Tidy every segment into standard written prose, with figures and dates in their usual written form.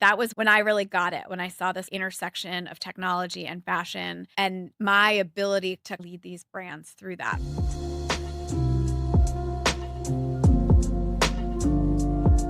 that was when I really got it, when I saw this intersection of technology and fashion and my ability to lead these brands through that.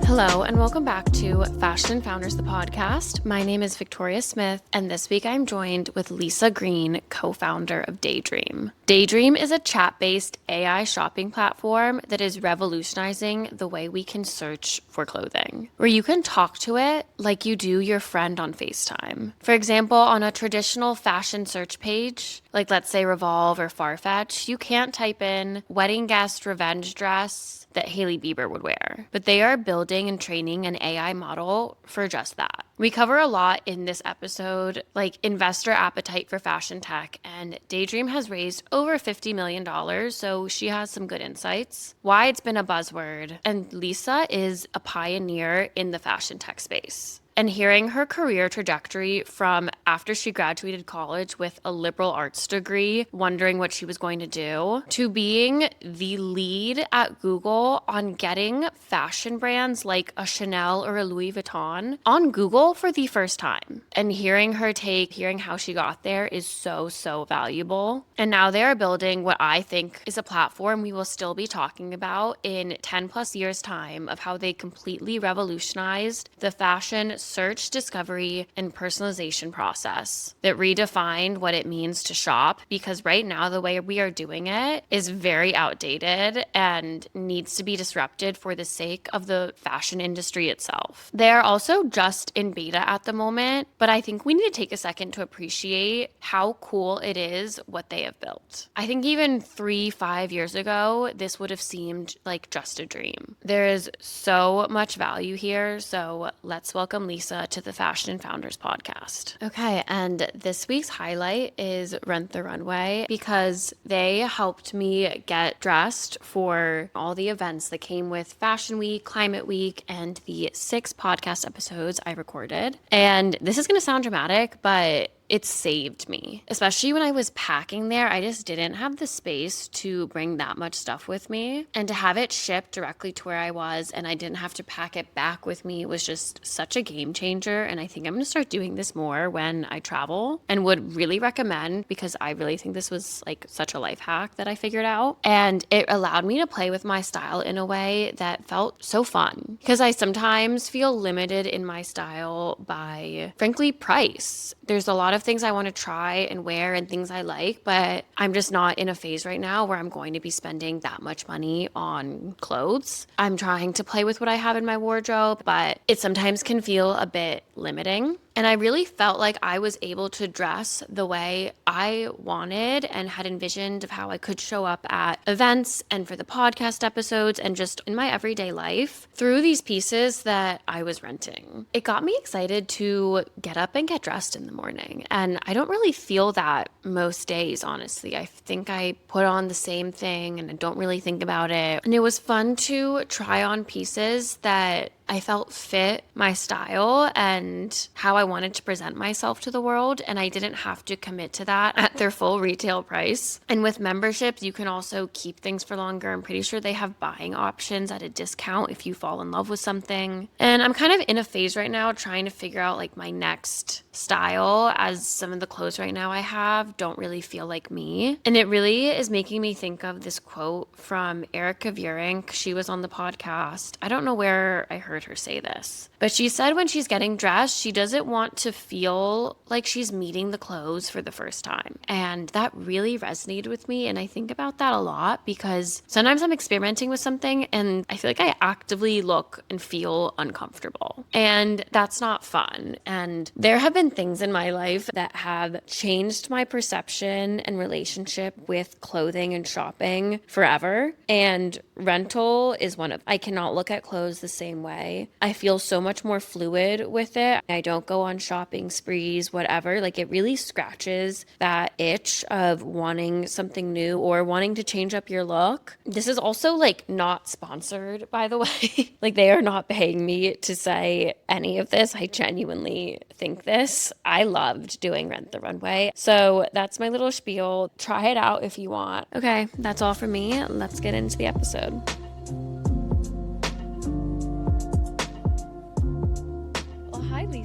Hello, and welcome back to Fashion Founders, the podcast. My name is Victoria Smith, and this week I'm joined with Lisa Green, co-founder of Daydream. Daydream is a chat-based AI shopping platform that is revolutionizing the way we can search for clothing, where you can talk to it like you do your friend on FaceTime. For example, on a traditional fashion search page, like let's say Revolve or Farfetch, you can't type in wedding guest revenge dress that Hailey Bieber would wear, but they are building and training an AI model for just that. We cover a lot in this episode, like investor appetite for fashion tech, and Daydream has raised over $50 million, so she has some good insights, why it's been a buzzword, and Lisa is a pioneer in the fashion tech space. And hearing her career trajectory from after she graduated college with a liberal arts degree, wondering what she was going to do, to being the lead at Google on getting fashion brands like a Chanel or a Louis Vuitton on Google for the first time. And hearing how she got there is so valuable. And now they are building what I think is a platform we will still be talking about in 10 plus years' time of how they completely revolutionized the fashion search, discovery, and personalization process that redefined what it means to shop, because right now the way we are doing it is very outdated and needs to be disrupted for the sake of the fashion industry itself. They're also just in beta at the moment, but I think we need to take a second to appreciate how cool it is what they have built. I think even 3-5 years ago, this would have seemed like just a dream. There is so much value here, so let's welcome Lisa to the Fashion Founders podcast. Okay, and this week's highlight is Rent the Runway, because they helped me get dressed for all the events that came with Fashion Week, Climate Week, and the 6 podcast episodes I recorded. And this is going to sound dramatic, but it saved me, especially when I was packing there. I just didn't have the space to bring that much stuff with me, and to have it shipped directly to where I was and I didn't have to pack it back with me was just such a game changer. And I think I'm going to start doing this more when I travel, and would really recommend, because I really think this was like such a life hack that I figured out, and it allowed me to play with my style in a way that felt so fun, because I sometimes feel limited in my style by, frankly, price. There's a lot of things I want to try and wear and things I like, but I'm just not in a phase right now where I'm going to be spending that much money on clothes. I'm trying to play with what I have in my wardrobe, but it sometimes can feel a bit limiting. And I really felt like I was able to dress the way I wanted and had envisioned of how I could show up at events and for the podcast episodes and just in my everyday life through these pieces that I was renting. It got me excited to get up and get dressed in the morning. And I don't really feel that most days, honestly. I think I put on the same thing and I don't really think about it. And it was fun to try on pieces that I felt fit my style and how I wanted to present myself to the world, and I didn't have to commit to that at their full retail price. And with memberships, you can also keep things for longer. I'm pretty sure they have buying options at a discount if you fall in love with something. And I'm kind of in a phase right now trying to figure out like my next style, as some of the clothes right now I have don't really feel like me. And it really is making me think of this quote from Erica Vierink. She was on the podcast. I don't know where I heard her say this, but she said when she's getting dressed, she doesn't want to feel like she's meeting the clothes for the first time. And that really resonated with me. And I think about that a lot, because sometimes I'm experimenting with something and I feel like I actively look and feel uncomfortable, and that's not fun. And there have been things in my life that have changed my perception and relationship with clothing and shopping forever. And rental is one of, I cannot look at clothes the same way. I feel so much more fluid with it. I don't go on shopping sprees, whatever. Like, it really scratches that itch of wanting something new or wanting to change up your look. This is also like not sponsored, by the way. Like, they are not paying me to say any of this. I genuinely think this. I loved doing Rent the Runway. So that's my little spiel. Try it out if you want. Okay, that's all for me. Let's get into the episode.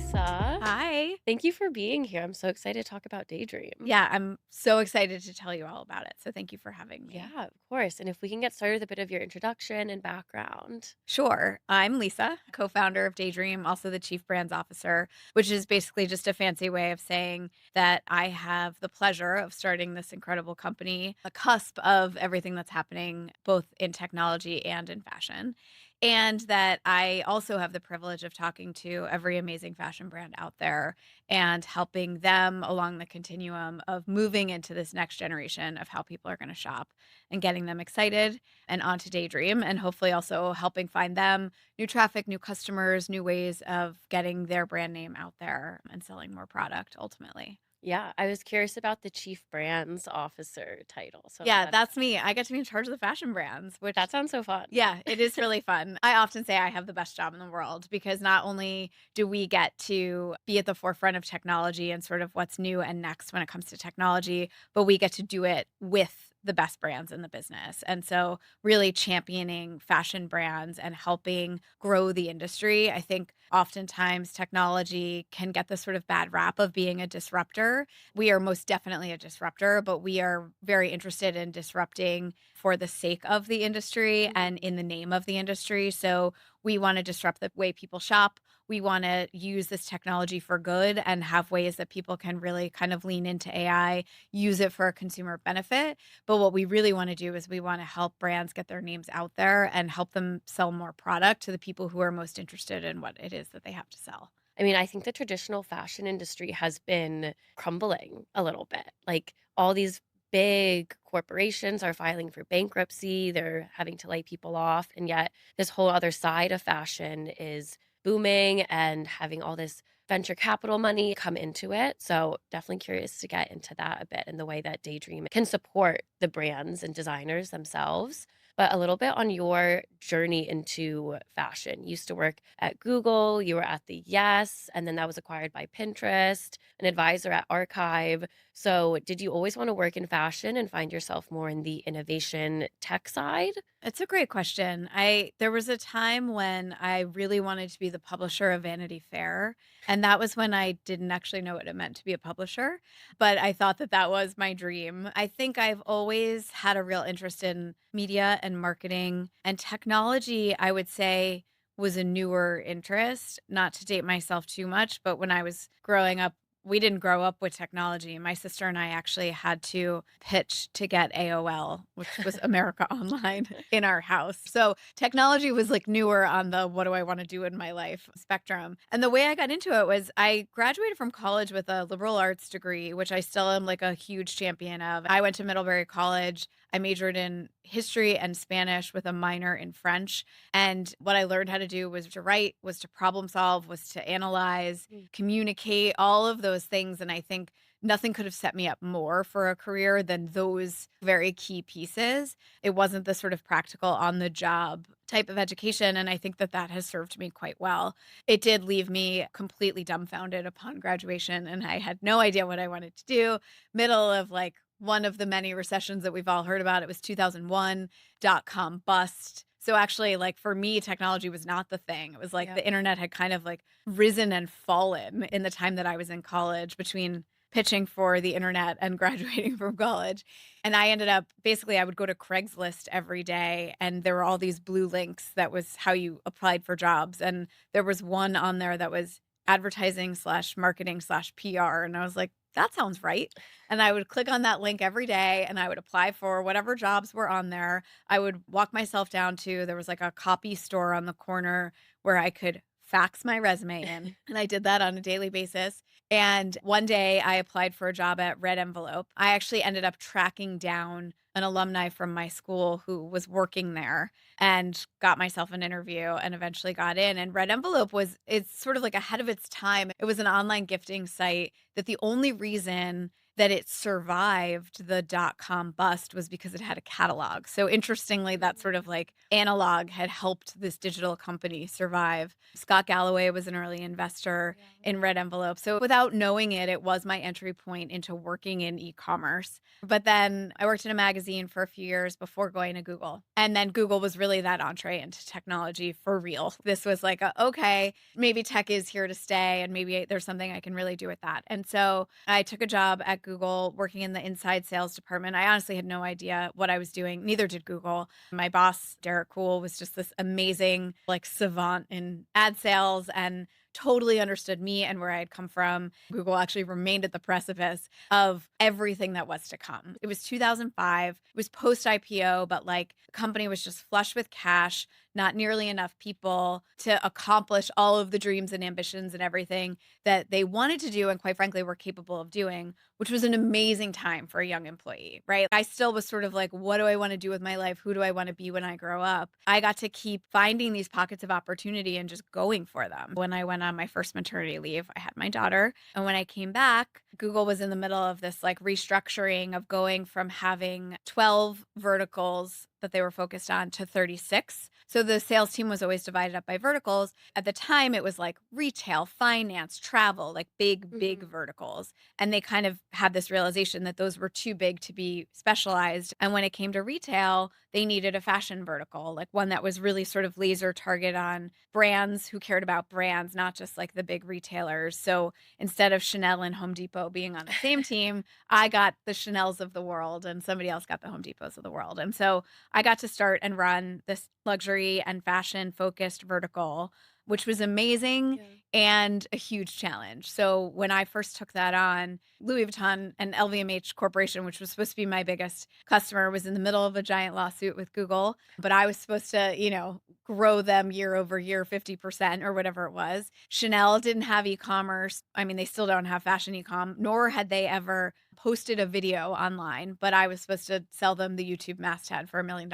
Lisa. Hi. Thank you for being here. I'm so excited to talk about Daydream. Yeah, I'm so excited to tell you all about it. So thank you for having me. Yeah, of course. And if we can get started with a bit of your introduction and background. Sure. I'm Lisa, co founder of Daydream, also the chief brands officer, which is basically just a fancy way of saying that I have the pleasure of starting this incredible company, a cusp of everything that's happening both in technology and in fashion. And that I also have the privilege of talking to every amazing fashion brand out there and helping them along the continuum of moving into this next generation of how people are going to shop and getting them excited and onto Daydream, and hopefully also helping find them new traffic, new customers, new ways of getting their brand name out there and selling more product ultimately. Yeah, I was curious about the chief brands officer title. So Yeah, that is that's me. I get to be in charge of the fashion brands, that which sounds so fun. yeah, it is really fun. I often say I have the best job in the world because not only do we get to be at the forefront of technology and sort of what's new and next when it comes to technology, but we get to do it with the best brands in the business. And so, really championing fashion brands and helping grow the industry. I think oftentimes technology can get this sort of bad rap of being a disruptor. We are most definitely a disruptor, but we are very interested in disrupting for the sake of the industry and Mhm. in the name of the industry. So we want to disrupt the way people shop. We want to use this technology for good and have ways that people can really kind of lean into AI, use it for a consumer benefit. But what we really want to do is we want to help brands get their names out there and help them sell more product to the people who are most interested in what it is that they have to sell. I mean, I think the traditional fashion industry has been crumbling a little bit. Like all these big corporations are filing for bankruptcy, they're having to lay people off. And yet, this whole other side of fashion is booming and having all this venture capital money come into it. So, definitely curious to get into that a bit and the way that Daydream can support the brands and designers themselves. But a little bit on your journey into fashion. You used to work at Google, you were at the Yes, and then that was acquired by Pinterest, an advisor at Archive. So, did you always want to work in fashion and find yourself more in the innovation tech side? It's a great question. I There was a time when I really wanted to be the publisher of Vanity Fair, and that was when I didn't actually know what it meant to be a publisher, but I thought that that was my dream. I think I've always had a real interest in media and marketing and technology, I would say was a newer interest, not to date myself too much, but when I was growing up we didn't grow up with technology. My sister and I actually had to pitch to get AOL, which was America Online, in our house. So technology was like newer on the what do I want to do in my life spectrum. And the way I got into it was I graduated from college with a liberal arts degree, which I still am like a huge champion of. I went to Middlebury College. I majored in history and Spanish with a minor in French. And what I learned how to do was to write, was to problem solve, was to analyze, Mm. communicate, all of those things. And I think nothing could have set me up more for a career than those very key pieces. It wasn't the sort of practical on the job type of education. And I think that that has served me quite well. It did leave me completely dumbfounded upon graduation. And I had no idea what I wanted to do. Middle of like one of the many recessions that we've all heard about. It was 2001, dot-com bust. So actually, like for me, technology was not the thing. It was like Yeah. the internet had kind of like risen and fallen in the time that I was in college between pitching for the internet and graduating from college. And I ended up basically I would go to Craigslist every day and there were all these blue links that was how you applied for jobs. And there was one on there that was advertising slash marketing slash PR. And I was like, that sounds right. And I would click on that link every day and I would apply for whatever jobs were on there. I would walk myself down to there was like a copy store on the corner where I could fax my resume in. And I did that on a daily basis. And one day I applied for a job at Red Envelope. I actually ended up tracking down an alumni from my school who was working there and got myself an interview and eventually got in. And Red Envelope it's sort of like ahead of its time. It was an online gifting site that the only reason that it survived the dot-com bust was because it had a catalog. So interestingly, that sort of like analog had helped this digital company survive. Scott Galloway was an early investor in Red Envelope. So without knowing it, it was my entry point into working in e-commerce. But then I worked in a magazine for a few years before going to Google. And then Google was really that entree into technology for real. This was like, okay, maybe tech is here to stay and maybe there's something I can really do with that. And so I took a job at Google working in the inside sales department. I honestly had no idea what I was doing. Neither did Google. My boss, Derek Cool, was just this amazing like savant in ad sales and totally understood me and where I had come from. Google actually remained at the precipice of everything that was to come. It was 2005. It was post IPO, but like the company was just flush with cash, not nearly enough people to accomplish all of the dreams and ambitions and everything that they wanted to do and quite frankly were capable of doing, which was an amazing time for a young employee, right? I still was sort of like, what do I want to do with my life? Who do I want to be when I grow up? I got to keep finding these pockets of opportunity and just going for them. When I went on my first maternity leave, I had my daughter. And when I came back, Google was in the middle of this like restructuring of going from having 12 verticals that they were focused on to 36. So the sales team was always divided up by verticals. At the time, it was like retail, finance, travel, like big verticals. And they kind of had this realization that those were too big to be specialized. And when it came to retail, they needed a fashion vertical, like one that was really sort of laser target on brands who cared about brands, not just like the big retailers. So instead of Chanel and Home Depot being on the same team, I got the Chanels of the world and somebody else got the Home Depots of the world. And so I got to start and run this luxury and fashion focused vertical, which was amazing and a huge challenge. So when I first took that on, Louis Vuitton and LVMH Corporation, which was supposed to be my biggest customer, was in the middle of a giant lawsuit with Google, but I was supposed to, grow them year over year 50% or whatever it was. Chanel didn't have e-commerce. I mean, they still don't have fashion e-com, nor had they ever posted a video online, but I was supposed to sell them the YouTube masthead for $1 million.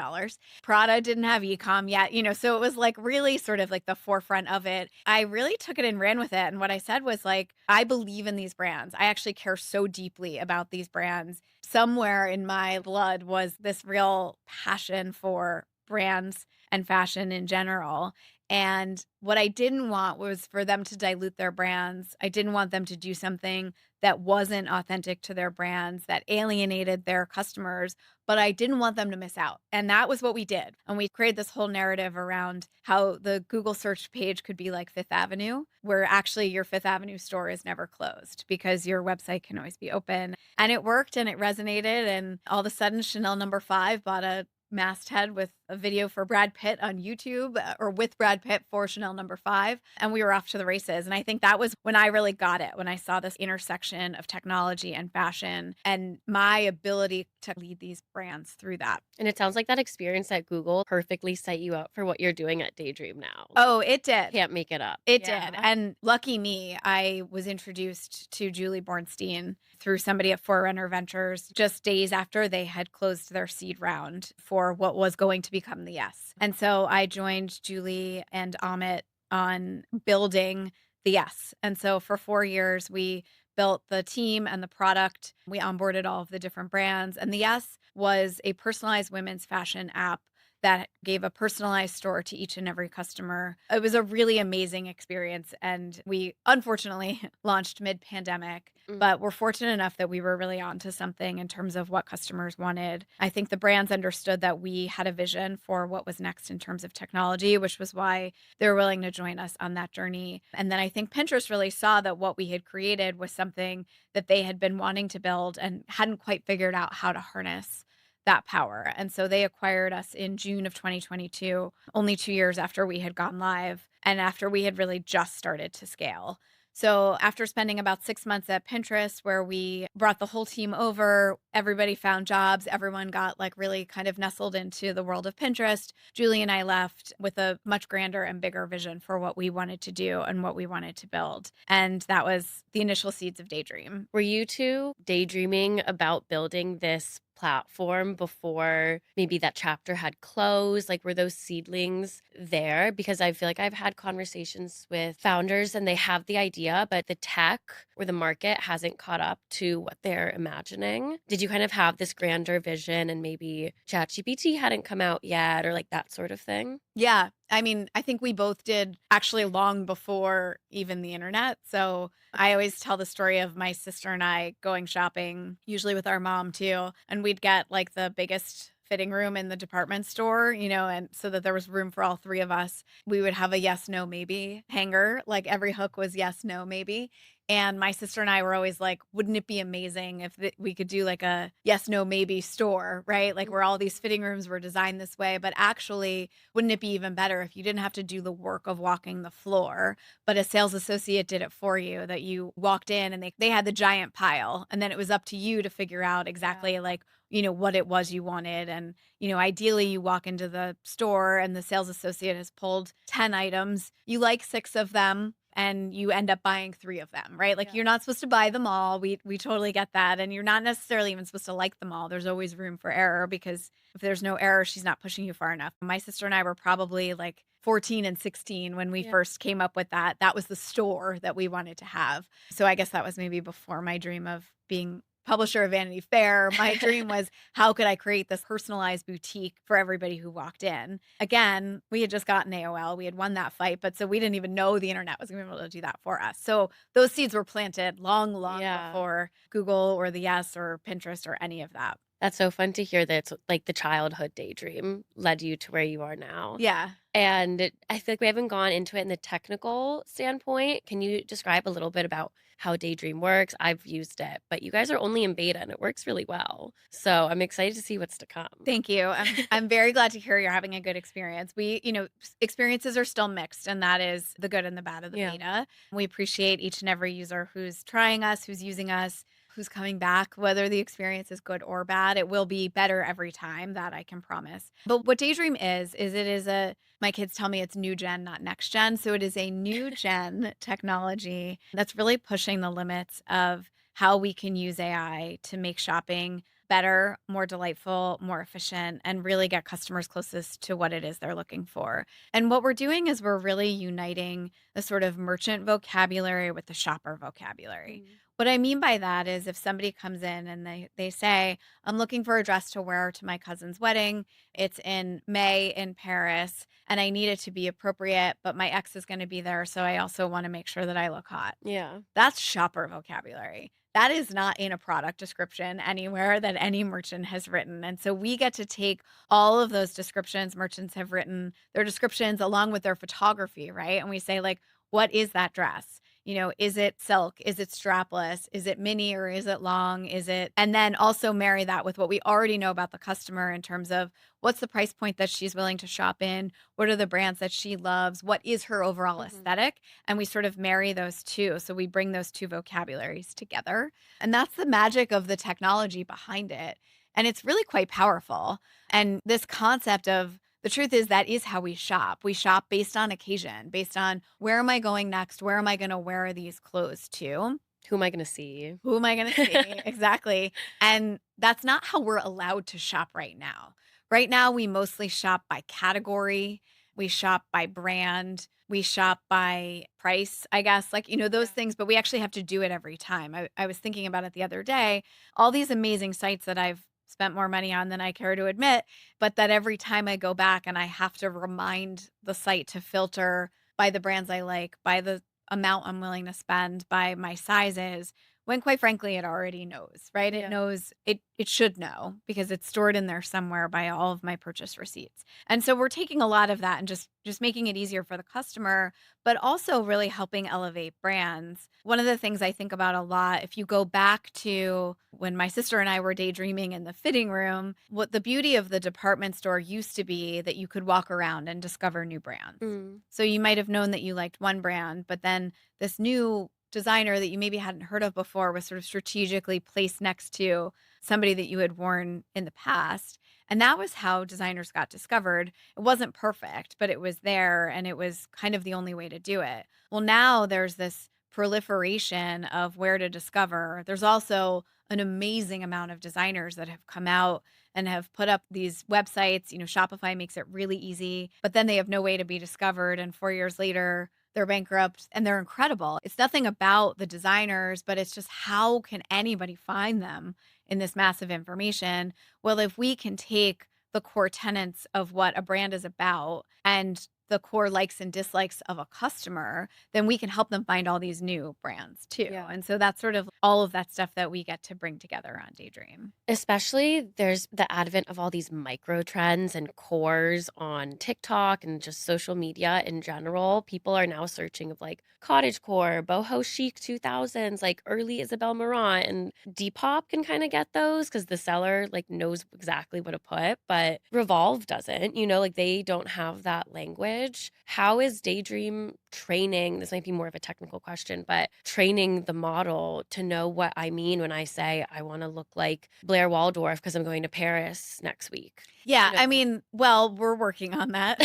Prada didn't have e-com yet, so it was like really sort of like the forefront of it. I really took it and ran with it. And what I said was like, I believe in these brands. I actually care so deeply about these brands. Somewhere in my blood was this real passion for brands and fashion in general. And what I didn't want was for them to dilute their brands. I didn't want them to do something that wasn't authentic to their brands, that alienated their customers, but I didn't want them to miss out. And that was what we did. And we created this whole narrative around how the Google search page could be like Fifth Avenue, where actually your Fifth Avenue store is never closed because your website can always be open. And it worked and it resonated. And all of a sudden, Chanel #5 bought a masthead with a video for Brad Pitt on YouTube or with Brad Pitt for Chanel #5. And we were off to the races. And I think that was when I really got it, when I saw this intersection of technology and fashion and my ability to lead these brands through that. And it sounds like that experience at Google perfectly set you up for what you're doing at Daydream now. Oh, it did. Can't make it up. It did. And lucky me, I was introduced to Julie Bornstein through somebody at Forerunner Ventures just days after they had closed their seed round for what was going to become the Yes. And so I joined Julie and Amit on building the Yes. And so for 4 years, we built the team and the product. We onboarded all of the different brands. And the Yes was a personalized women's fashion app that gave a personalized store to each and every customer. It was a really amazing experience. And we unfortunately launched mid-pandemic, but we're fortunate enough that we were really onto something in terms of what customers wanted. I think the brands understood that we had a vision for what was next in terms of technology, which was why they were willing to join us on that journey. And then I think Pinterest really saw that what we had created was something that they had been wanting to build and hadn't quite figured out how to harness that power. And so they acquired us in June of 2022, only 2 years after we had gone live and after we had really just started to scale. So after spending about 6 months at Pinterest, where we brought the whole team over, everybody found jobs, everyone got like really kind of nestled into the world of Pinterest. Julie and I left with a much grander and bigger vision for what we wanted to do and what we wanted to build. And that was the initial seeds of Daydream. Were you two daydreaming about building this platform before maybe that chapter had closed? Like, were those seedlings there? Because I feel like I've had conversations with founders and they have the idea, but the tech or the market hasn't caught up to what they're imagining. Did you kind of have this grander vision and maybe ChatGPT hadn't come out yet or like that sort of thing? Yeah. I mean, I think we both did actually long before even the internet. So I always tell the story of my sister and I going shopping, usually with our mom too. And we'd get like the biggest fitting room in the department store, and so that there was room for all three of us. We would have a yes, no, maybe hanger. Like every hook was yes, no, maybe. And my sister and I were always like, wouldn't it be amazing if we could do like a yes, no, maybe store, right? Like where all these fitting rooms were designed this way. But actually, wouldn't it be even better if you didn't have to do the work of walking the floor, but a sales associate did it for you, that you walked in and they had the giant pile and then it was up to you to figure out Yeah. exactly like, what it was you wanted. And, ideally you walk into the store and the sales associate has pulled 10 items. You like 6 of them and you end up buying 3 of them, right? Like Yeah. you're not supposed to buy them all. We totally get that. And you're not necessarily even supposed to like them all. There's always room for error because if there's no error, she's not pushing you far enough. My sister and I were probably like 14 and 16 when we Yeah. first came up with that. That was the store that we wanted to have. So I guess that was maybe before my dream of being publisher of Vanity Fair. My dream was, how could I create this personalized boutique for everybody who walked in? Again, we had just gotten AOL. We had won that fight, but so we didn't even know the internet was going to be able to do that for us. So those seeds were planted long, long Yeah. before Google or the Yes or Pinterest or any of that. That's so fun to hear that it's like the childhood daydream led you to where you are now. Yeah. I feel like we haven't gone into it in the technical standpoint. Can you describe a little bit about how Daydream works? I've used it, but you guys are only in beta and it works really well. So I'm excited to see what's to come. Thank you. I'm very glad to hear you're having a good experience. Experiences are still mixed, and that is the good and the bad of the Yeah. beta. We appreciate each and every user who's trying us, who's using us, who's coming back, whether the experience is good or bad. It will be better every time, that I can promise. But what Daydream is it is my kids tell me it's new gen, not next gen. So it is a new gen technology that's really pushing the limits of how we can use AI to make shopping better, more delightful, more efficient, and really get customers closest to what it is they're looking for. And what we're doing is we're really uniting the sort of merchant vocabulary with the shopper vocabulary. Mm. What I mean by that is if somebody comes in and they say, I'm looking for a dress to wear to my cousin's wedding. It's in May in Paris and I need it to be appropriate, but my ex is going to be there. So I also want to make sure that I look hot. Yeah. That's shopper vocabulary. That is not in a product description anywhere that any merchant has written. And so we get to take all of those descriptions merchants have written, their descriptions along with their photography, right? And we say, like, what is that dress? Is it silk? Is it strapless? Is it mini or is it long? And then also marry that with what we already know about the customer in terms of what's the price point that she's willing to shop in? What are the brands that she loves? What is her overall Mhm. aesthetic? And we sort of marry those two. So we bring those two vocabularies together. And that's the magic of the technology behind it. And it's really quite powerful. And this concept of the truth is that is how we shop. We shop based on occasion, based on where am I going next? Where am I going to wear these clothes to? Who am I going to see? Who am I going to see? Exactly. And that's not how we're allowed to shop right now. Right now, we mostly shop by category, we shop by brand, we shop by price, I guess, like, those Yeah. things, but we actually have to do it every time. I was thinking about it the other day, all these amazing sites that I've spent more money on than I care to admit, but that every time I go back and I have to remind the site to filter by the brands I like, by the amount I'm willing to spend, by my sizes, when quite frankly it already knows, right? It Yeah. knows it should know because it's stored in there somewhere by all of my purchase receipts. And so we're taking a lot of that and just making it easier for the customer, but also really helping elevate brands. One of the things I think about a lot, if you go back to when my sister and I were daydreaming in the fitting room, what the beauty of the department store used to be that you could walk around and discover new brands. Mm. So you might have known that you liked one brand, but then this new designer that you maybe hadn't heard of before was sort of strategically placed next to somebody that you had worn in the past. And that was how designers got discovered. It wasn't perfect, but it was there and it was kind of the only way to do it. Well, now there's this proliferation of where to discover, there's also an amazing amount of designers that have come out and have put up these websites. Shopify makes it really easy, but then they have no way to be discovered. And 4 years later, they're bankrupt and they're incredible. It's nothing about the designers, but it's just how can anybody find them in this massive information? Well, if we can take the core tenets of what a brand is about and the core likes and dislikes of a customer, then we can help them find all these new brands too. Yeah. And so that's sort of all of that stuff that we get to bring together on Daydream. Especially there's the advent of all these micro trends and cores on TikTok and just social media in general. People are now searching of like cottagecore, boho chic 2000s, like early Isabel Marant, and Depop can kind of get those because the seller like knows exactly what to put, but Revolve doesn't, like they don't have that language. How is Daydream training? This might be more of a technical question, but training the model to know what I mean when I say I want to look like Blair Waldorf because I'm going to Paris next week. Yeah, You I know? mean, well, we're working on that.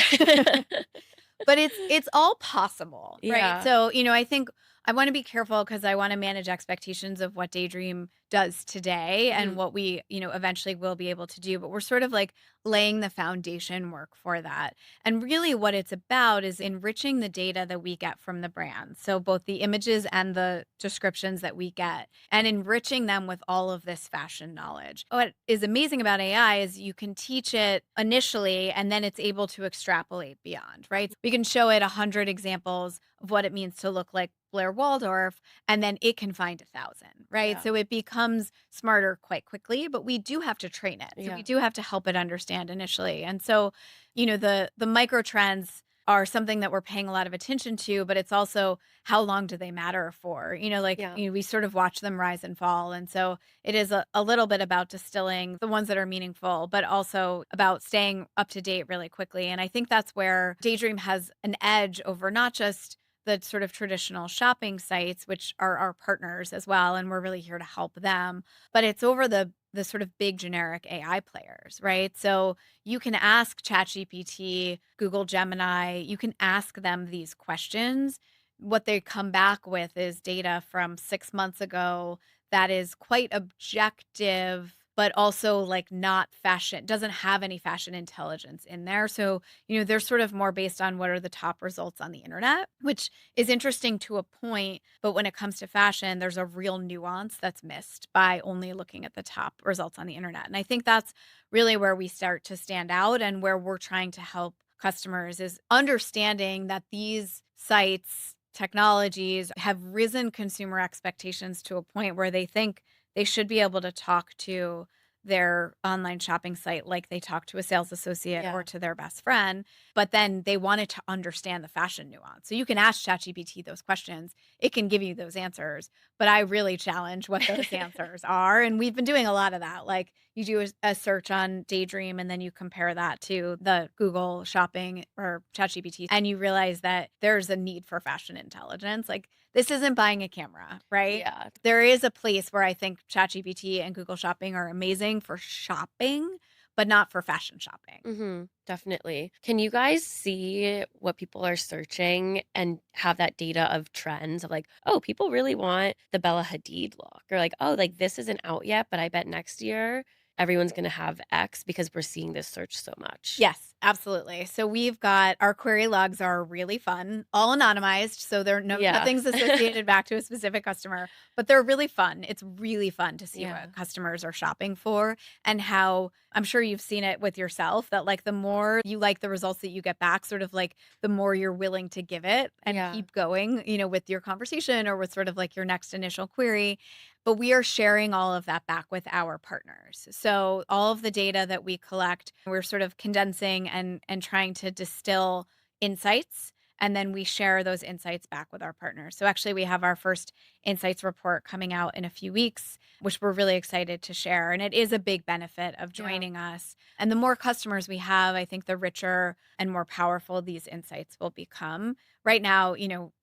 But it's all possible, right? Yeah. So, I think I wanna be careful because I wanna manage expectations of what Daydream does today and Mhm. what we, eventually will be able to do, but we're sort of, like, laying the foundation work for that. And really what it's about is enriching the data that we get from the brand, so both the images and the descriptions that we get, and enriching them with all of this fashion knowledge. What is amazing about AI is you can teach it initially, and then it's able to extrapolate beyond, right? We can show it 100 examples of what it means to look like Blair Waldorf, and then it can find 1,000, right? Yeah. So it becomes smarter quite quickly, but we do have to train it. So we Yeah. do have to help it understand initially. And so, the micro trends are something that we're paying a lot of attention to, but it's also how long do they matter for? Yeah. We sort of watch them rise and fall. And so it is a little bit about distilling the ones that are meaningful, but also about staying up to date really quickly. And I think that's where Daydream has an edge over not just the sort of traditional shopping sites, which are our partners as well, and we're really here to help them. But it's over the sort of big generic AI players, right? So you can ask ChatGPT, Google Gemini, you can ask them these questions. What they come back with is data from 6 months ago that is quite objective, but also like not fashion, doesn't have any fashion intelligence in there. So, they're sort of more based on what are the top results on the internet, which is interesting to a point. But when it comes to fashion, there's a real nuance that's missed by only looking at the top results on the internet. And I think that's really where we start to stand out and where we're trying to help customers is understanding that these sites, technologies have risen consumer expectations to a point where they think they should be able to talk to their online shopping site like they talk to a sales associate or Yeah. to their best friend, but then they wanted to understand the fashion nuance. So you can ask ChatGPT those questions. It can give you those answers, but I really challenge what those answers are. And we've been doing a lot of that. Like you do a search on Daydream and then you compare that to the Google shopping or ChatGPT and you realize that there's a need for fashion intelligence. Like this isn't buying a camera, right? Yeah. There is a place where I think ChatGPT and Google Shopping are amazing for shopping, but not for fashion shopping. Definitely. Can you guys see what people are searching and have that data of trends of like, oh, people really want the Bella Hadid look, or like, oh, like this isn't out yet, but I bet next year everyone's going to have X because we're seeing this search so much. Yes, absolutely. So we've got our query logs are really fun, all anonymized, so they're Yeah. nothing's associated back to a specific customer, but they're really fun. It's really fun to see Yeah. what customers are shopping for and how I'm sure you've seen it with yourself that like the more you like the results that you get back, sort of like the more you're willing to give it and Yeah. keep going, with your conversation or with sort of like your next initial query. But we are sharing all of that back with our partners. So all of the data that we collect, we're sort of condensing and trying to distill insights. And then we share those insights back with our partners. So actually, we have our first insights report coming out in a few weeks, which we're really excited to share. And it is a big benefit of Yeah. joining us. And the more customers we have, I think the richer and more powerful these insights will become. Right now,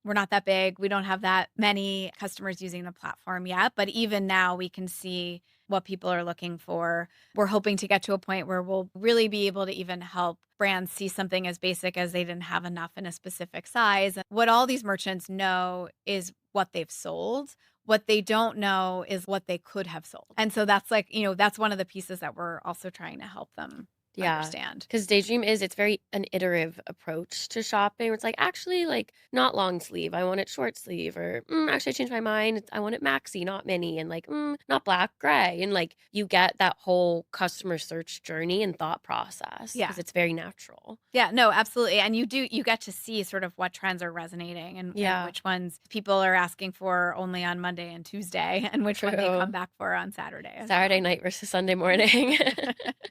we're not that big. We don't have that many customers using the platform yet. But even now, we can see what people are looking for. We're hoping to get to a point where we'll really be able to even help brands see something as basic as they didn't have enough in a specific size. What all these merchants know is what they've sold. What they don't know is what they could have sold. And so that's like, that's one of the pieces that we're also trying to help them Yeah, understand. because Daydream it's very an iterative approach to shopping, where it's like, "Actually, like, not long sleeve, I want it short sleeve," or, actually, I changed my mind, I want it maxi, not mini," and, like, not black, gray," and, like, you get that whole customer search journey and thought process Yeah. because it's very natural. Yeah, no, absolutely. And you get to see sort of what trends are resonating and Yeah, which ones people are asking for only on Monday and Tuesday and which one they come true. back for on Saturday as Saturday well. night versus Sunday morning.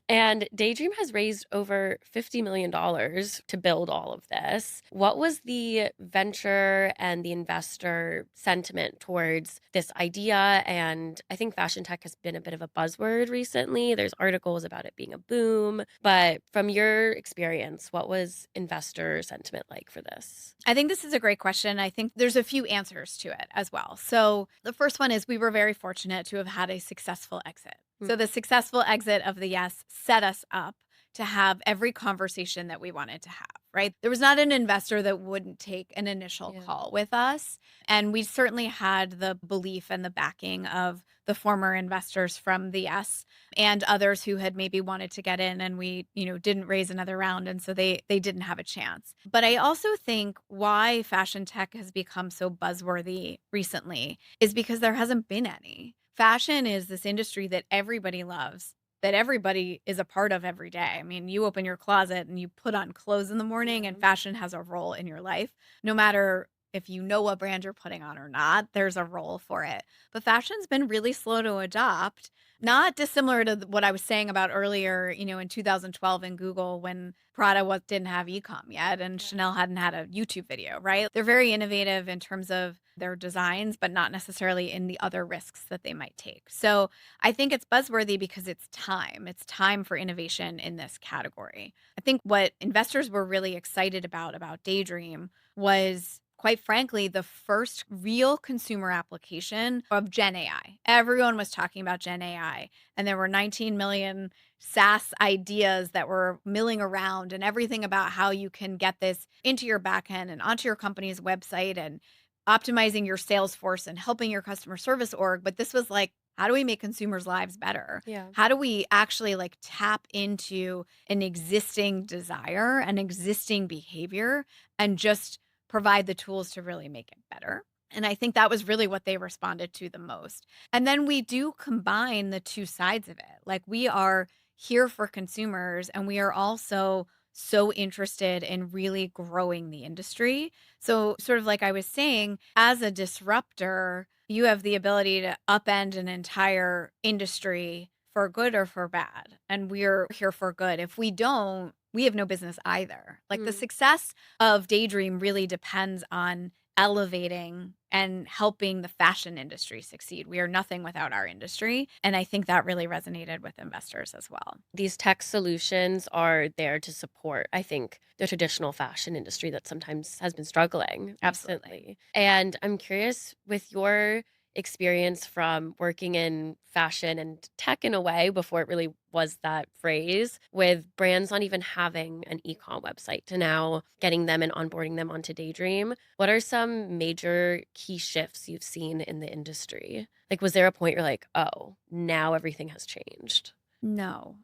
And Daydream has raised over $50 million to build all of this. What was the venture and the investor sentiment towards this idea? And I think fashion tech has been a bit of a buzzword recently. There's articles about it being a boom. But from your experience, what was investor sentiment like for this? I think this is a great question. I think there's a few answers to it as well. So, the first one is we were very fortunate to have had a successful exit. So, the successful exit of the Yes set us up to have every conversation that we wanted to have, right? There was not an investor that wouldn't take an initial Yeah. call with us. And we certainly had the belief and the backing of the former investors from the Yes and others who had maybe wanted to get in and we didn't raise another round and so they didn't have a chance. But I also think why fashion tech has become so buzzworthy recently is because there hasn't been any. Fashion is this industry that everybody loves, that everybody is a part of every day. I mean, you open your closet and you put on clothes in the morning and Yeah. fashion has a role in your life. No matter if you know what brand you're putting on or not, there's a role for it. But fashion's been really slow to adopt, not dissimilar to what I was saying about earlier, in 2012 in Google when Prada didn't have e-com yet and Yeah. Chanel hadn't had a YouTube video, right? They're very innovative in terms of their designs, but not necessarily in the other risks that they might take. So I think it's buzzworthy because it's time. It's time for innovation in this category. I think what investors were really excited about Daydream was quite frankly the first real consumer application of Gen AI. Everyone was talking about Gen AI and there were 19 million SaaS ideas that were milling around and everything about how you can get this into your backend and onto your company's website and optimizing your sales force and helping your customer service org. But this was like, how do we make consumers' lives better? Yeah. How do we actually like tap into an existing desire, an existing behavior, and just provide the tools to really make it better? And I think that was really what they responded to the most. And then we do combine the two sides of it. Like we are here for consumers and we are also so interested in really growing the industry. So, sort of like I was saying, as a disruptor, you have the ability to upend an entire industry for good or for bad. And we're here for good. If we don't, we have no business either. Like the Mm. success of Daydream really depends on elevating and helping the fashion industry succeed. We are nothing without our industry. And I think that really resonated with investors as well. These tech solutions are there to support, I think, the traditional fashion industry that sometimes has been struggling Absolutely. recently. And I'm curious, with your experience from working in fashion and tech in a way before it really was that phrase, with brands not even having an e-com website to now getting them and onboarding them onto Daydream, what are some major key shifts you've seen in the industry? Like, was there a point you're like, oh, now everything has changed? No,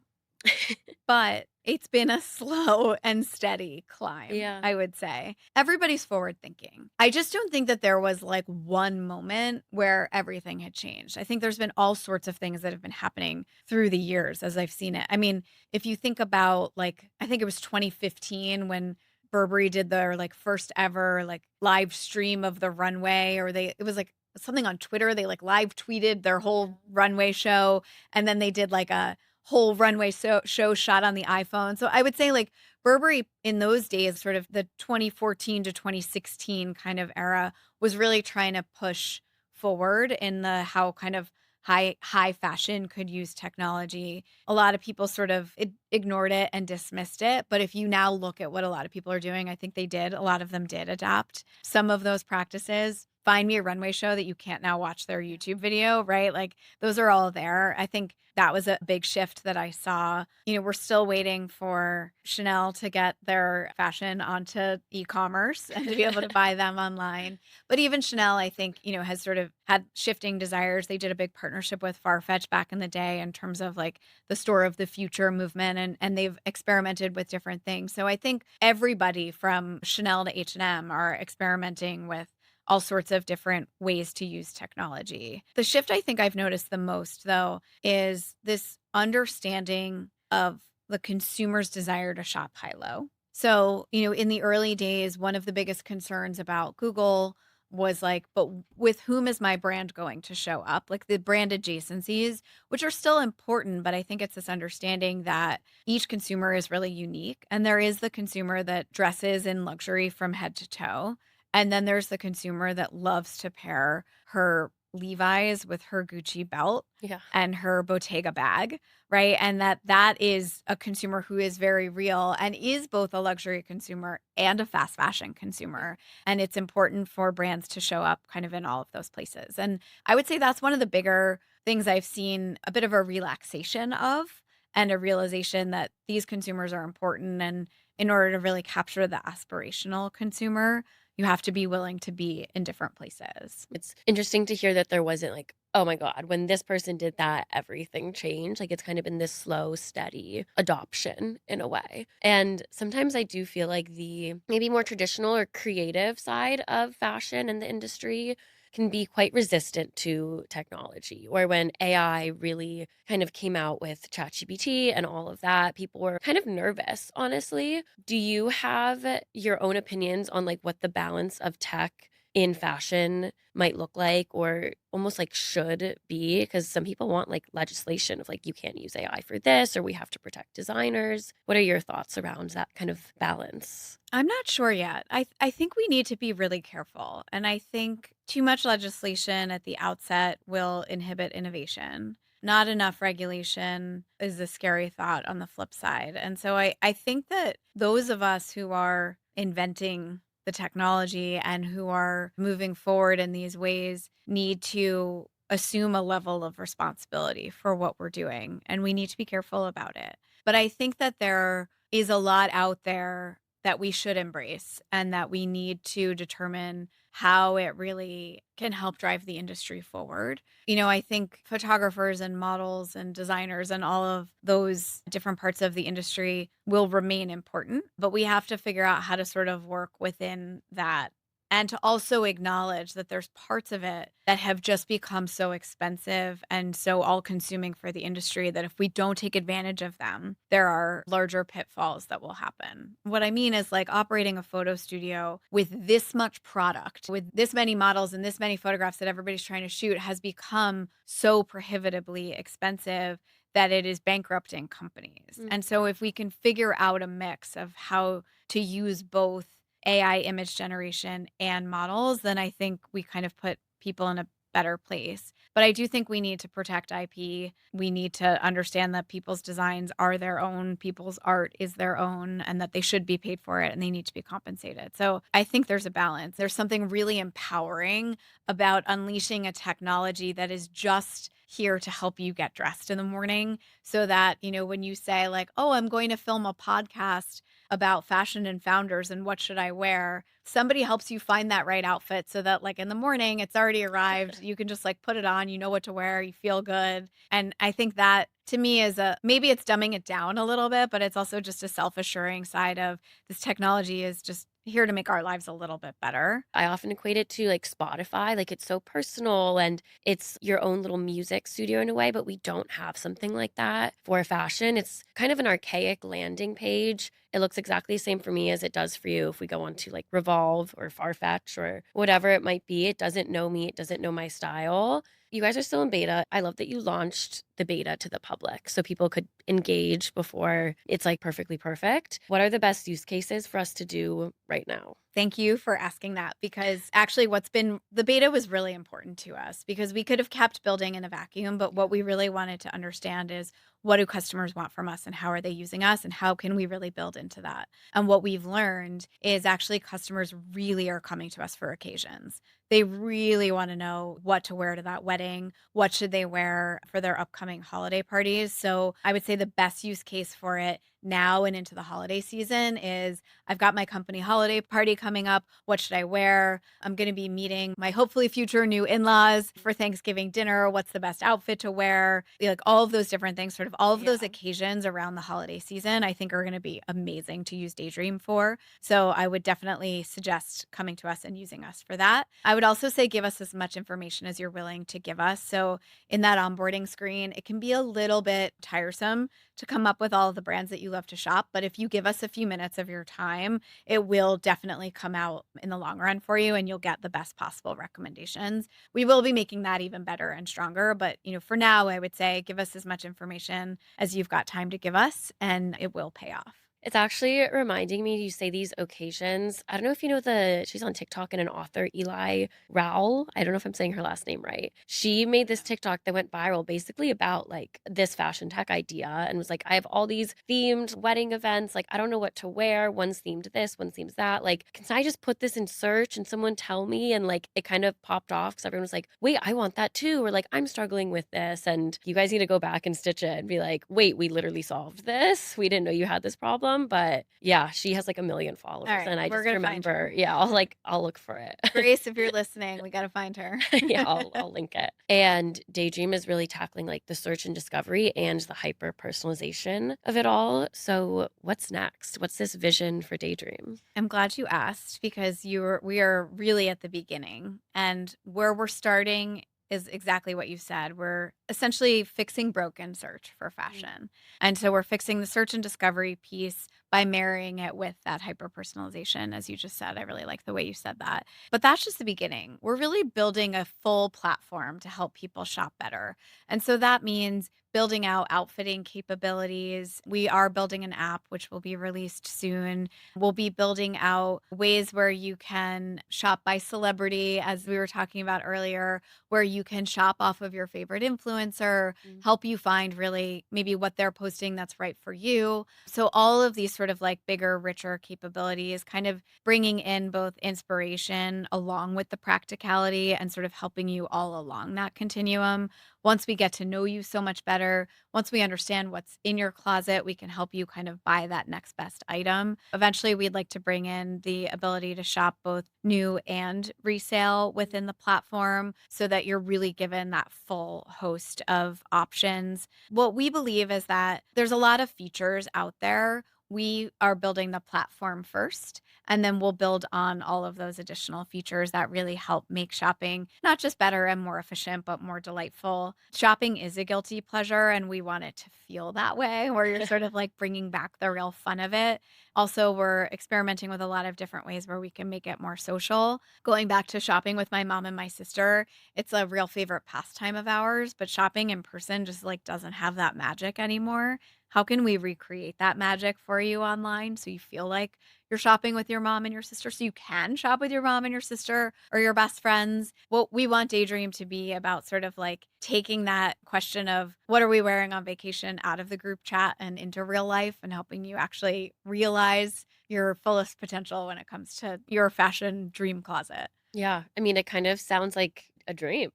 but it's been a slow and steady climb, Yeah. I would say. Everybody's forward thinking. I just don't think that there was like one moment where everything had changed. I think there's been all sorts of things that have been happening through the years as I've seen it. I mean, if you think about like, I think it was 2015 when Burberry did their like first ever like live stream of the runway, or it was like something on Twitter. They like live tweeted their Yeah. whole runway show. And then they did like a whole runway show shot on the iPhone. So I would say like Burberry in those days, sort of the 2014 to 2016 kind of era, was really trying to push forward in the how kind of high fashion could use technology. A lot of people sort of ignored it and dismissed it. But if you now look at what a lot of people are doing, I think a lot of them did adapt some of those practices. Find me a runway show that you can't now watch their YouTube video, right? Like those are all there. I think that was a big shift that I saw. We're still waiting for Chanel to get their fashion onto e-commerce and to be able to buy them online. But even Chanel, I think, has sort of had shifting desires. They did a big partnership with Farfetch back in the day in terms of like the store of the future movement, and they've experimented with different things. So I think everybody from Chanel to H&M are experimenting with all sorts of different ways to use technology. The shift I think I've noticed the most, though, is this understanding of the consumer's desire to shop high-low. So, in the early days, one of the biggest concerns about Google was like, but with whom is my brand going to show up? Like the brand adjacencies, which are still important, but I think it's this understanding that each consumer is really unique. And there is the consumer that dresses in luxury from head to toe. And then there's the consumer that loves to pair her Levi's with her Gucci belt Yeah. and her Bottega bag, right? And that is a consumer who is very real and is both a luxury consumer and a fast fashion consumer. And it's important for brands to show up kind of in all of those places. And I would say that's one of the bigger things I've seen a bit of a relaxation of, and a realization that these consumers are important. And in order to really capture the aspirational consumer, you have to be willing to be in different places. It's interesting to hear that there wasn't like, oh my God, when this person did that, everything changed. Like it's kind of been this slow, steady adoption in a way. And sometimes I do feel like the maybe more traditional or creative side of fashion and the industry can be quite resistant to technology. Or when AI really kind of came out with ChatGPT and all of that, people were kind of nervous, honestly. Do you have your own opinions on like what the balance of tech in fashion might look like, or almost like should be? Because some people want like legislation of like you can't use AI for this, or we have to protect designers. What are your thoughts around that kind of balance? I'm not sure yet. I think we need to be really careful. And I think too much legislation at the outset will inhibit innovation. Not enough regulation is a scary thought on the flip side. And so I think that those of us who are inventing the technology and who are moving forward in these ways need to assume a level of responsibility for what we're doing. And we need to be careful about it. But I think that there is a lot out there that we should embrace and that we need to determine how it really can help drive the industry forward. I think photographers and models and designers and all of those different parts of the industry will remain important, but we have to figure out how to sort of work within that, and to also acknowledge that there's parts of it that have just become so expensive and so all consuming for the industry that if we don't take advantage of them, there are larger pitfalls that will happen. What I mean is like operating a photo studio with this much product, with this many models and this many photographs that everybody's trying to shoot has become so prohibitively expensive that it is bankrupting companies. Mm. And so if we can figure out a mix of how to use both AI image generation and models, then I think we kind of put people in a better place. But I do think we need to protect IP. We need to understand that people's designs are their own, people's art is their own, and that they should be paid for it and they need to be compensated. So I think there's a balance. There's something really empowering about unleashing a technology that is just here to help you get dressed in the morning, so that, when you say like, oh, I'm going to film a podcast about fashion and founders and what should I wear, somebody helps you find that right outfit so that like in the morning it's already arrived. You can just like put it on, you know what to wear, you feel good. And I think that to me is maybe it's dumbing it down a little bit, but it's also just a self-assuring side of this technology is just here to make our lives a little bit better. I often equate it to like Spotify. Like it's so personal and it's your own little music studio in a way, but we don't have something like that for fashion. It's kind of an archaic landing page. It looks exactly the same for me as it does for you if we go on to like Revolve or Farfetch or whatever it might be. It doesn't know me, it doesn't know my style. You guys are still in beta. I love that you launched the beta to the public so people could engage before it's like perfectly perfect. What are the best use cases for us to do right now? Thank you for asking that, because actually the beta was really important to us because we could have kept building in a vacuum, but what we really wanted to understand is what do customers want from us and how are they using us and how can we really build into that. And what we've learned is actually customers really are coming to us for occasions. They really want to know what to wear to that wedding, what should they wear for their upcoming holiday parties. So I would say the best use case for it now and into the holiday season is I've got my company holiday party coming up. What should I wear? I'm going to be meeting my hopefully future new in-laws for Thanksgiving dinner. What's the best outfit to wear? Like all of those different things, sort of all of those Yeah. occasions around the holiday season, I think are going to be amazing to use Daydream for. So I would definitely suggest coming to us and using us for that. I would also say give us as much information as you're willing to give us. So in that onboarding screen, it can be a little bit tiresome to come up with all of the brands that you love to shop. But if you give us a few minutes of your time, it will definitely come out in the long run for you and you'll get the best possible recommendations. We will be making that even better and stronger. But, for now, I would say give us as much information as you've got time to give us and it will pay off. It's actually reminding me, you say these occasions. I don't know if you know she's on TikTok and an author, Eli Rowell. I don't know if I'm saying her last name right. She made this TikTok that went viral basically about like this fashion tech idea and was like, I have all these themed wedding events. Like, I don't know what to wear. One's themed this, one's themed that. Like, can I just put this in search and someone tell me? And like, it kind of popped off because everyone was like, wait, I want that too. Or like, I'm struggling with this. And you guys need to go back and stitch it and be like, wait, we literally solved this. We didn't know you had this problem. But yeah, she has like a million All followers. right. And I We're just going to find her. remember, yeah, I'll look for it. Grace, if you're listening, we got to find her. Yeah, I'll link it. And Daydream is really tackling like the search and discovery and the hyper personalization of it all. So what's next? What's this vision for Daydream? I'm glad you asked because we are really at the beginning and where we're starting is exactly what you said. We're essentially fixing broken search for fashion. And so we're fixing the search and discovery piece by marrying it with that hyper personalization, as you just said. I really like the way you said that. But that's just the beginning. We're really building a full platform to help people shop better. And so that means building out outfitting capabilities. We are building an app which will be released soon. We'll be building out ways where you can shop by celebrity, as we were talking about earlier, where you can shop off of your favorite influencer, Mm. help you find really maybe what they're posting that's right for you. So, all of these sort of like bigger, richer capabilities, kind of bringing in both inspiration along with the practicality and sort of helping you all along that continuum. Once we get to know you so much better, once we understand what's in your closet, we can help you kind of buy that next best item. Eventually, we'd like to bring in the ability to shop both new and resale within the platform so that you're really given that full host of options. What we believe is that there's a lot of features out there. We are building the platform first, and then we'll build on all of those additional features that really help make shopping not just better and more efficient, but more delightful. Shopping is a guilty pleasure, and we want it to feel that way, where you're sort of like bringing back the real fun of it. Also, we're experimenting with a lot of different ways where we can make it more social. Going back to shopping with my mom and my sister, it's a real favorite pastime of ours, but shopping in person just like doesn't have that magic anymore. How can we recreate that magic for you online so you feel like you're shopping with your mom and your sister so you can shop with your mom and your sister or your best friends? What we want Daydream to be about sort of like taking that question of what are we wearing on vacation out of the group chat and into real life and helping you actually realize your fullest potential when it comes to your fashion dream closet. Yeah, I mean, it kind of sounds like a dream.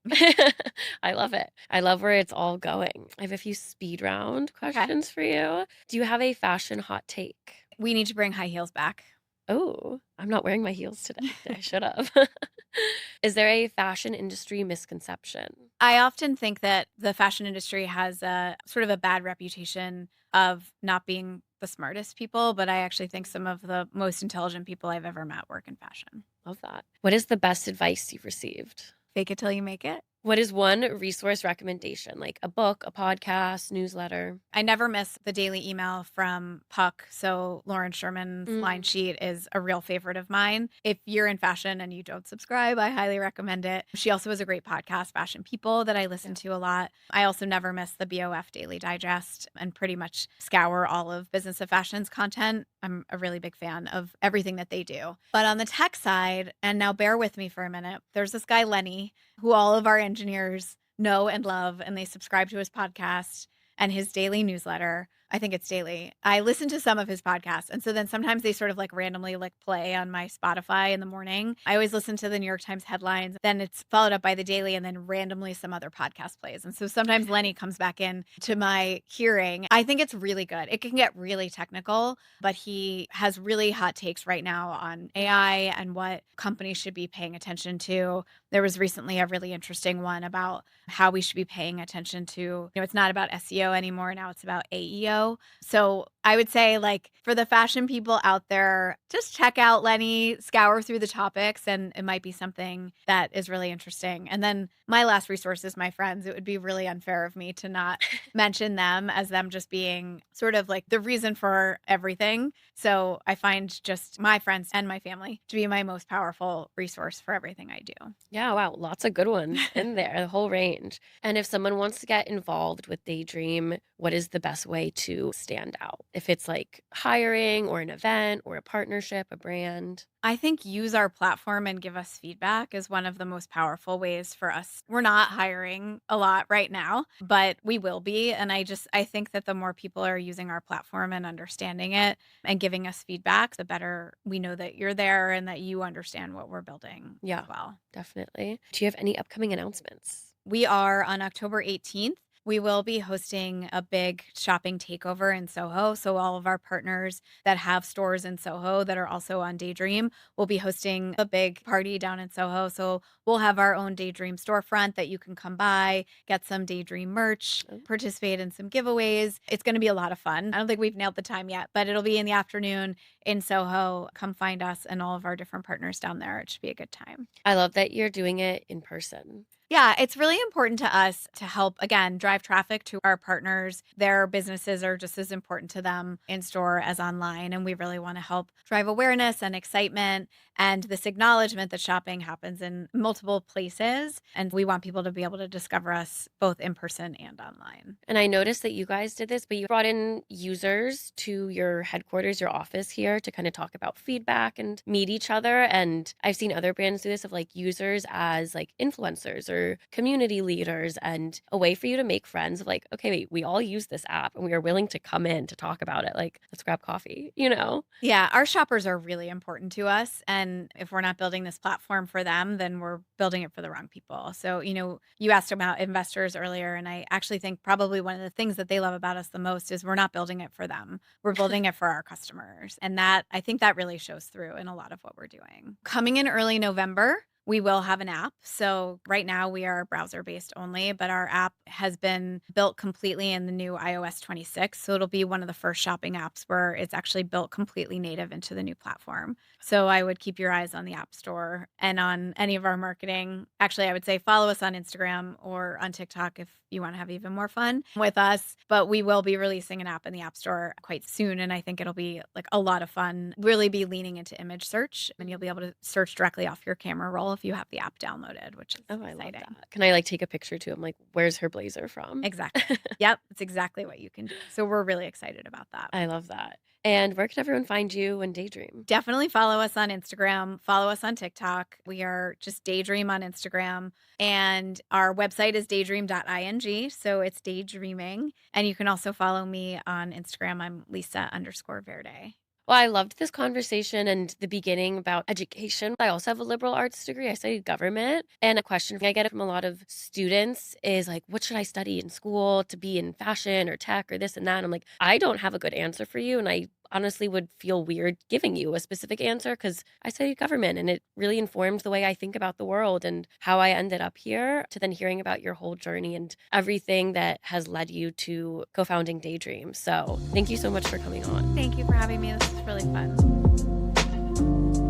I love it. I love where it's all going. I have a few speed round Okay. questions for you. Do you have a fashion hot take? We need to bring high heels back. Oh, I'm not wearing my heels today. I should have. Is there a fashion industry misconception? I often think that the fashion industry has a sort of a bad reputation of not being the smartest people, but I actually think some of the most intelligent people I've ever met work in fashion. Love that. What is the best advice you've received? Fake it till you make it. What is one resource recommendation, like a book, a podcast, newsletter? I never miss the daily email from Puck. So Lauren Sherman's line Mm, sheet is a real favorite of mine. If you're in fashion and you don't subscribe, I highly recommend it. She also has a great podcast, Fashion People, that I listen yeah. to a lot. I also never miss the BOF Daily Digest and pretty much scour all of Business of Fashion's content. I'm a really big fan of everything that they do. But on the tech side, and now bear with me for a minute, there's this guy, Lenny, who all of our engineers know and love, and they subscribe to his podcast. and his daily newsletter. I think it's daily. I listen to some of his podcasts. And so then sometimes they sort of like randomly like play on my Spotify in the morning. I always listen to the New York Times headlines. Then it's followed up by the daily and then randomly some other podcast plays. And so sometimes Lenny comes back in to my hearing. I think it's really good. It can get really technical, but he has really hot takes right now on AI and what companies should be paying attention to. There was recently a really interesting one about how we should be paying attention to, it's not about SEO anymore. Now it's about AEO. So I would say, like, for the fashion people out there, just check out Lenny, scour through the topics, and it might be something that is really interesting. And then my last resource is my friends. It would be really unfair of me to not mention them as them just being sort of like the reason for everything. So I find just my friends and my family to be my most powerful resource for everything I do. Yeah, wow, lots of good ones in there, the whole range. And if someone wants to get involved with Daydream, what is the best way to stand out? If it's like hiring or an event or a partnership, a brand? I think use our platform and give us feedback is one of the most powerful ways for us. We're not hiring a lot right now, but we will be. And I think that the more people are using our platform and understanding it and giving us feedback, the better we know that you're there and that you understand what we're building as Yeah, well. definitely. Do you have any upcoming announcements? We are on October 18th. We will be hosting a big shopping takeover in Soho. So, all of our partners that have stores in Soho that are also on Daydream will be hosting a big party down in Soho. So, we'll have our own Daydream storefront that you can come by, get some Daydream merch, Oh. participate in some giveaways. It's going to be a lot of fun. I don't think we've nailed the time yet, but it'll be in the afternoon in Soho. Come find us and all of our different partners down there. It should be a good time. I love that you're doing it in person. Yeah, it's really important to us to help, again, drive traffic to our partners. Their businesses are just as important to them in store as online. And we really want to help drive awareness and excitement and this acknowledgement that shopping happens in multiple places. And we want people to be able to discover us both in person and online. And I noticed that you guys did this, but you brought in users to your headquarters, your office here to kind of talk about feedback and meet each other. And I've seen other brands do this of like users as like influencers or community leaders and a way for you to make friends of like, okay, wait, we all use this app and we are willing to come in to talk about it. Like, let's grab coffee, you know? Yeah, our shoppers are really important to us. And if we're not building this platform for them, then we're building it for the wrong people. So, you asked about investors earlier, and I actually think probably one of the things that they love about us the most is we're not building it for them. We're building it for our customers. And I think that really shows through in a lot of what we're doing. Coming in early November, we will have an app. So right now we are browser based only, but our app has been built completely in the new iOS 26. So it'll be one of the first shopping apps where it's actually built completely native into the new platform. So I would keep your eyes on the App Store and on any of our marketing. Actually, I would say follow us on Instagram or on TikTok if you want to have even more fun with us. But we will be releasing an app in the App Store quite soon. And I think it'll be like a lot of fun, really be leaning into image search. And you'll be able to search directly off your camera roll if you have the app downloaded, which is Oh, I love exciting. that. Can I like take a picture too? I'm like, where's her blazer from? Exactly. Yep. It's exactly what you can do. So we're really excited about that. I love that. And where can everyone find you and Daydream? Definitely follow us on Instagram, follow us on TikTok. We are just Daydream on Instagram. And our website is daydream.ing. So it's daydreaming. And you can also follow me on Instagram. I'm Lisa_Verde. Well, I loved this conversation and the beginning about education. I also have a liberal arts degree. I studied government. And a question I get from a lot of students is like, what should I study in school to be in fashion or tech or this and that? And I'm like, I don't have a good answer for you. And I honestly would feel weird giving you a specific answer because I studied government and it really informed the way I think about the world and how I ended up here to then hearing about your whole journey and everything that has led you to co-founding Daydream. So thank you so much for coming on. Thank you for having me. This was really fun.